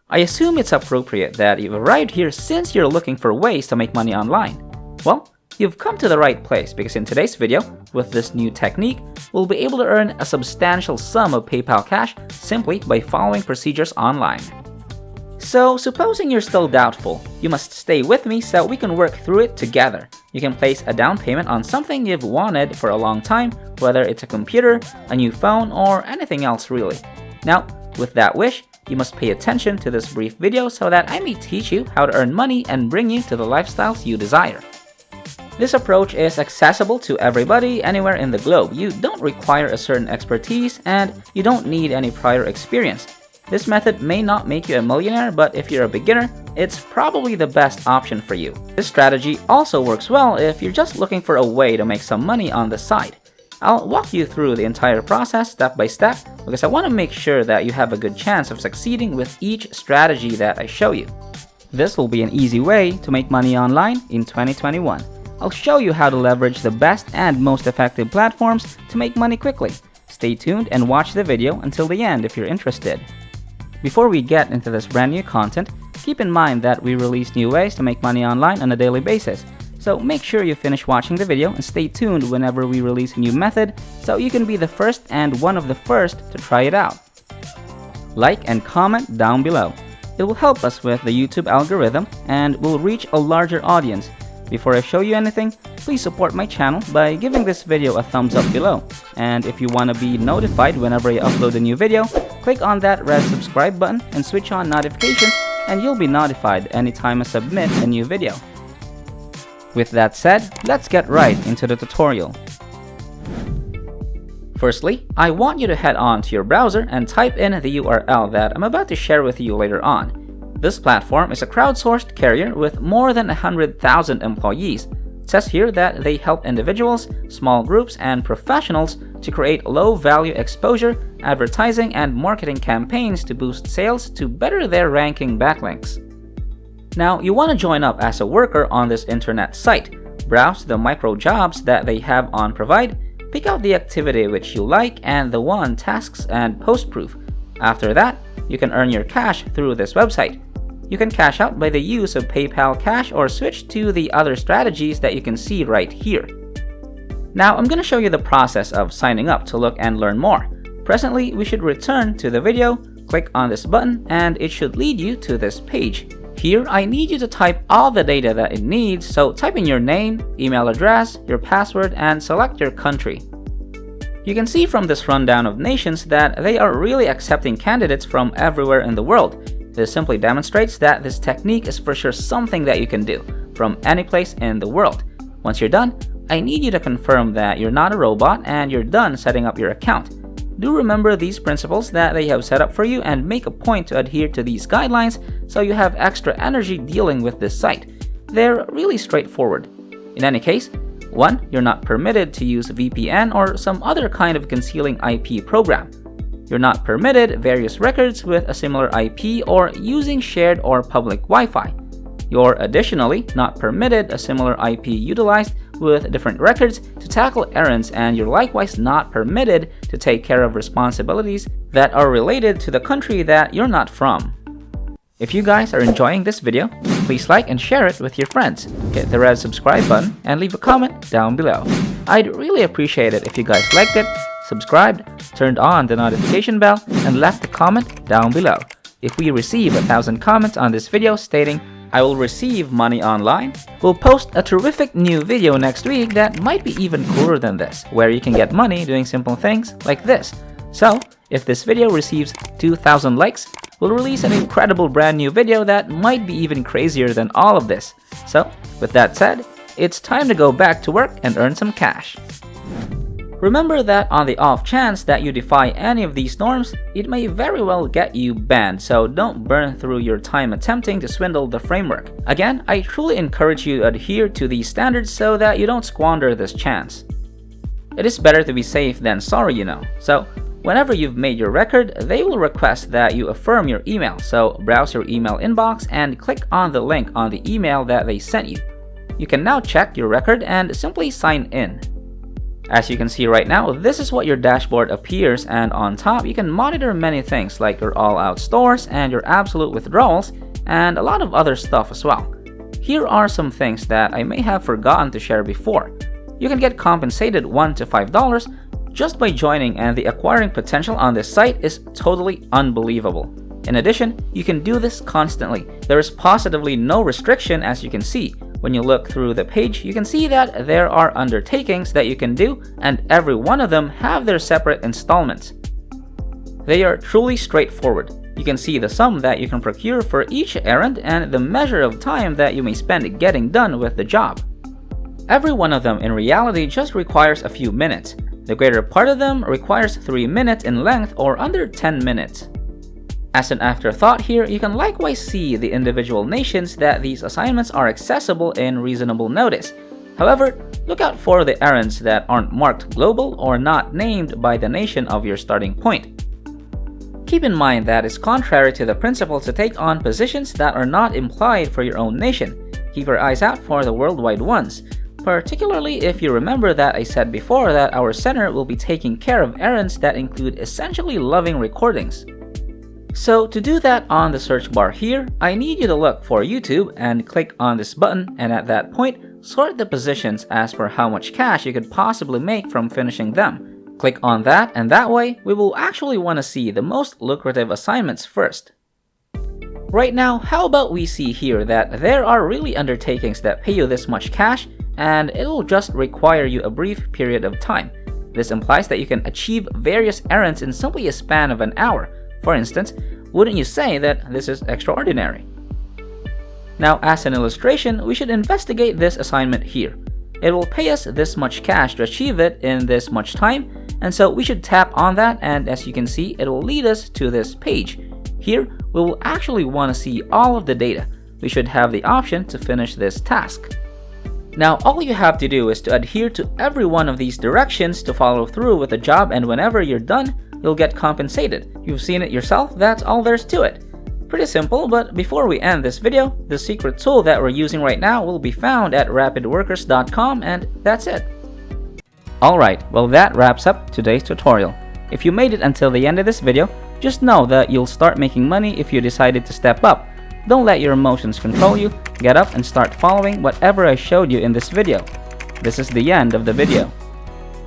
I assume it's appropriate that you've arrived here since you're looking for ways to make money online. Well, you've come to the right place because in today's video, with this new technique, we'll be able to earn a substantial sum of PayPal cash simply by following procedures online. So, supposing you're still doubtful, you must stay with me so we can work through it together. You can place a down payment on something you've wanted for a long time, whether it's a computer, a new phone, or anything else really. Now, with that wish, you must pay attention to this brief video so that I may teach you how to earn money and bring you to the lifestyles you desire. This approach is accessible to everybody anywhere in the globe. You don't require a certain expertise and you don't need any prior experience. This method may not make you a millionaire, but if you're a beginner, it's probably the best option for you. This strategy also works well if you're just looking for a way to make some money on the side. I'll walk you through the entire process step by step because I want to make sure that you have a good chance of succeeding with each strategy that I show you. This will be an easy way to make money online in 2021. I'll show you how to leverage the best and most effective platforms to make money quickly. Stay tuned and watch the video until the end if you're interested. Before we get into this brand new content, keep in mind that we release new ways to make money online on a daily basis. So make sure you finish watching the video and stay tuned whenever we release a new method so you can be the first and one of the first to try it out. Like and comment down below. It will help us with the YouTube algorithm and will reach a larger audience. Before I show you anything, please support my channel by giving this video a thumbs up below. And if you want to be notified whenever I upload a new video, click on that red subscribe button and switch on notifications and you'll be notified anytime I submit a new video. With that said, let's get right into the tutorial. Firstly, I want you to head on to your browser and type in the URL that I'm about to share with you later on. This platform is a crowdsourced carrier with more than 100,000 employees. It says here that they help individuals, small groups, and professionals to create low-value exposure, advertising, and marketing campaigns to boost sales to better their ranking backlinks. Now, you want to join up as a worker on this internet site. Browse the micro jobs that they have on Provide, pick out the activity which you like and the one tasks and post proof. After that, you can earn your cash through this website. You can cash out by the use of PayPal Cash or switch to the other strategies that you can see right here. Now, I'm going to show you the process of signing up to look and learn more. Presently, we should return to the video, click on this button, and it should lead you to this page. Here, I need you to type all the data that it needs, so type in your name, email address, your password, and select your country. You can see from this rundown of nations that they are really accepting candidates from everywhere in the world. This simply demonstrates that this technique is for sure something that you can do from any place in the world. Once you're done, I need you to confirm that you're not a robot and you're done setting up your account. Do remember these principles that they have set up for you and make a point to adhere to these guidelines so you have extra energy dealing with this site. They're really straightforward. In any case, 1. You're not permitted to use VPN or some other kind of concealing IP program. You're not permitted various records with a similar IP or using shared or public Wi-Fi. You're additionally not permitted a similar IP utilized with different records to tackle errands, and you're likewise not permitted to take care of responsibilities that are related to the country that you're not from. If you guys are enjoying this video, please like and share it with your friends. Hit the red subscribe button and leave a comment down below. I'd really appreciate it if you guys liked it, subscribed, turned on the notification bell, and left a comment down below. If we receive 1,000 comments on this video stating, "I will receive money online," we'll post a terrific new video next week that might be even cooler than this, where you can get money doing simple things like this. So, if this video receives 2,000 likes, we'll release an incredible brand new video that might be even crazier than all of this. So, with that said, it's time to go back to work and earn some cash. Remember that on the off chance that you defy any of these norms, it may very well get you banned, so don't burn through your time attempting to swindle the framework. Again, I truly encourage you to adhere to these standards so that you don't squander this chance. It is better to be safe than sorry, you know. So, whenever you've made your record, they will request that you affirm your email, so browse your email inbox and click on the link on the email that they sent you. You can now check your record and simply sign in. As you can see right now, this is what your dashboard appears, and on top you can monitor many things like your all-out stores and your absolute withdrawals and a lot of other stuff as well. Here are some things that I may have forgotten to share before. You can get compensated $1 to $5 just by joining, and the acquiring potential on this site is totally unbelievable. In addition, you can do this constantly. There is positively no restriction, as you can see. When you look through the page, you can see that there are undertakings that you can do, and every one of them have their separate installments. They are truly straightforward. You can see the sum that you can procure for each errand and the measure of time that you may spend getting done with the job. Every one of them in reality just requires a few minutes. The greater part of them requires 3 minutes in length or under 10 minutes. As an afterthought here, you can likewise see the individual nations that these assignments are accessible in reasonable notice. However, look out for the errands that aren't marked global or not named by the nation of your starting point. Keep in mind that it's contrary to the principle to take on positions that are not implied for your own nation. Keep your eyes out for the worldwide ones, particularly if you remember that I said before that our center will be taking care of errands that include essentially loving recordings. So to do that on the search bar here, I need you to look for YouTube and click on this button, and at that point, sort the positions as per how much cash you could possibly make from finishing them. Click on that, and that way, we will actually want to see the most lucrative assignments first. Right now, how about we see here that there are really undertakings that pay you this much cash, and it will just require you a brief period of time. This implies that you can achieve various errands in simply a span of an hour. For instance, wouldn't you say that this is extraordinary? Now, as an illustration, we should investigate this assignment here. It will pay us this much cash to achieve it in this much time, and so we should tap on that, and as you can see, it will lead us to this page. Here, we will actually want to see all of the data. We should have the option to finish this task. Now, all you have to do is to adhere to every one of these directions to follow through with the job, and whenever you're done, you'll get compensated. You've seen it yourself, that's all there's to it. Pretty simple, but before we end this video, the secret tool that we're using right now will be found at rapidworkers.com, and that's it. Alright, well that wraps up today's tutorial. If you made it until the end of this video, just know that you'll start making money if you decided to step up. Don't let your emotions control you. Get up and start following whatever I showed you in this video. This is the end of the video.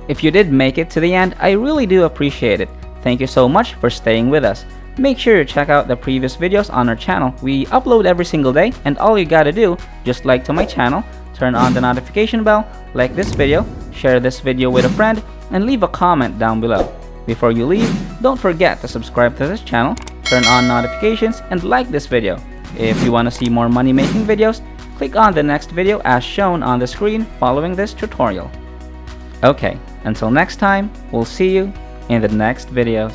If you did make it to the end, I really do appreciate it. Thank you so much for staying with us. Make sure you check out the previous videos on our channel. We upload every single day, and all you gotta do, just like to my channel, turn on the notification bell, like this video, share this video with a friend, and leave a comment down below. Before you leave, don't forget to subscribe to this channel, turn on notifications, and like this video. If you want to see more money-making videos, click on the next video as shown on the screen following this tutorial. Okay, until next time, we'll see you in the next videos.